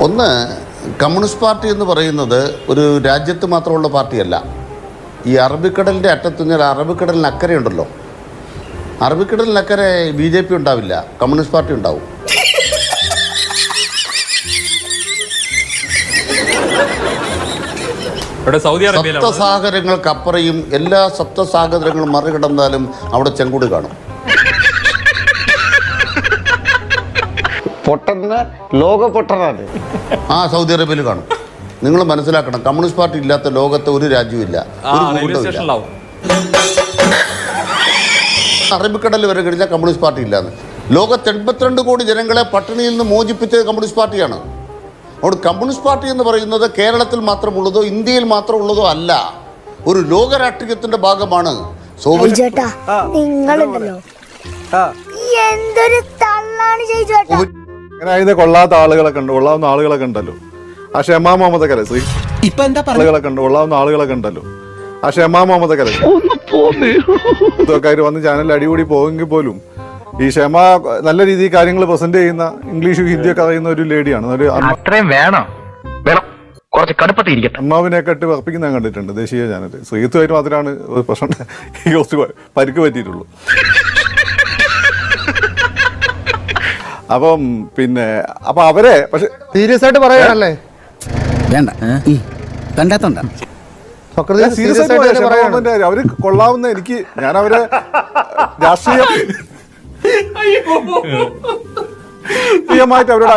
ഒന്ന്, communist party എന്ന് പറയുന്നത് ഒരു രാജ്യത്ത് മാത്രമുള്ള പാർട്ടിയല്ല. ഈ അറബിക്കടലിൻ്റെ അറ്റത്തുനിന്ന് അറബിക്കടലിന് അക്കരയുണ്ടല്ലോ, അറബിക്കടലിനക്കരെ BJP ഉണ്ടാവില്ല, കമ്മ്യൂണിസ്റ്റ് പാർട്ടി ഉണ്ടാവും. സപ്തസാഗരങ്ങൾക്കപ്പുറയും എല്ലാ സപ്തസാഗരങ്ങളും മറികടന്നാലും അവിടെ ചെങ്കുട് കാണും. പൊട്ടന് ലോക പൊട്ടനാണ്. സൗദി അറേബ്യയിൽ കാണും. നിങ്ങൾ മനസ്സിലാക്കണം, കമ്മ്യൂണിസ്റ്റ് പാർട്ടി ഇല്ലാത്ത ലോകത്തെ ഒരു രാജ്യമില്ല, ഒരു ഭൂഖണ്ഡമില്ല. അറബിക്കടൽ വരെ കഴിഞ്ഞാൽ കമ്മ്യൂണിസ്റ്റ് പാർട്ടി ഇല്ലാന്ന്. ലോകത്ത് 82 കോടി ജനങ്ങളെ പട്ടിണിയിൽ നിന്ന് മോചിപ്പിച്ചത് കമ്മ്യൂണിസ്റ്റ് പാർട്ടിയാണ്. അതുകൊണ്ട് കമ്മ്യൂണിസ്റ്റ് പാർട്ടി എന്ന് പറയുന്നത് കേരളത്തിൽ മാത്രമുള്ളതോ ഇന്ത്യയിൽ മാത്രമുള്ളതോ അല്ല, ഒരു ലോക രാഷ്ട്രീയത്തിന്റെ ഭാഗമാണ്. കൊള്ളാത്ത ആളുകളൊക്കെ ഉണ്ട്, കൊള്ളാവുന്ന ആളുകളൊക്കെ ഉണ്ടല്ലോ. ആ ഷെമാ മുഹമ്മദ് കലസ് ആളുകളൊക്കെ ഉണ്ട്, കൊള്ളാവുന്ന ആളുകളൊക്കെ ഉണ്ടല്ലോ. ആ ഷെമാ മുഹമ്മദ് കലസ് ഇതൊക്കെ വന്ന് ചാനലിൽ അടികൂടി പോയെങ്കിൽ പോലും ഈ ഷെമ നല്ല രീതിയിൽ കാര്യങ്ങൾ പ്രസന്റ് ചെയ്യുന്ന, ഇംഗ്ലീഷ് ഹിന്ദിയൊക്കെ അറിയുന്ന ഒരു ലേഡിയാണ്. അമ്മാവിനെയൊക്കെ ഇട്ട് വർപ്പിക്കുന്ന ഞാൻ കണ്ടിട്ടുണ്ട് ദേശീയ ചാനൽ. ശ്രീത്തുമായിട്ട് മാത്രമാണ് പ്രശ്നം, കുറച്ച് പരിക്ക് പറ്റിയിട്ടുള്ളൂ. അപ്പം പിന്നെ അപ്പൊ അവരെ പക്ഷെ സീരിയസ് ആയിട്ട് പറയാനല്ലേ വേണ്ട കണ്ടാത്തോണ്ട സീരിയസ് ആയിട്ട് അവര് കൊള്ളാവുന്ന എനിക്ക് ഞാൻ അവരെ രാഷ്ട്രീയമായിട്ട് അവരോട്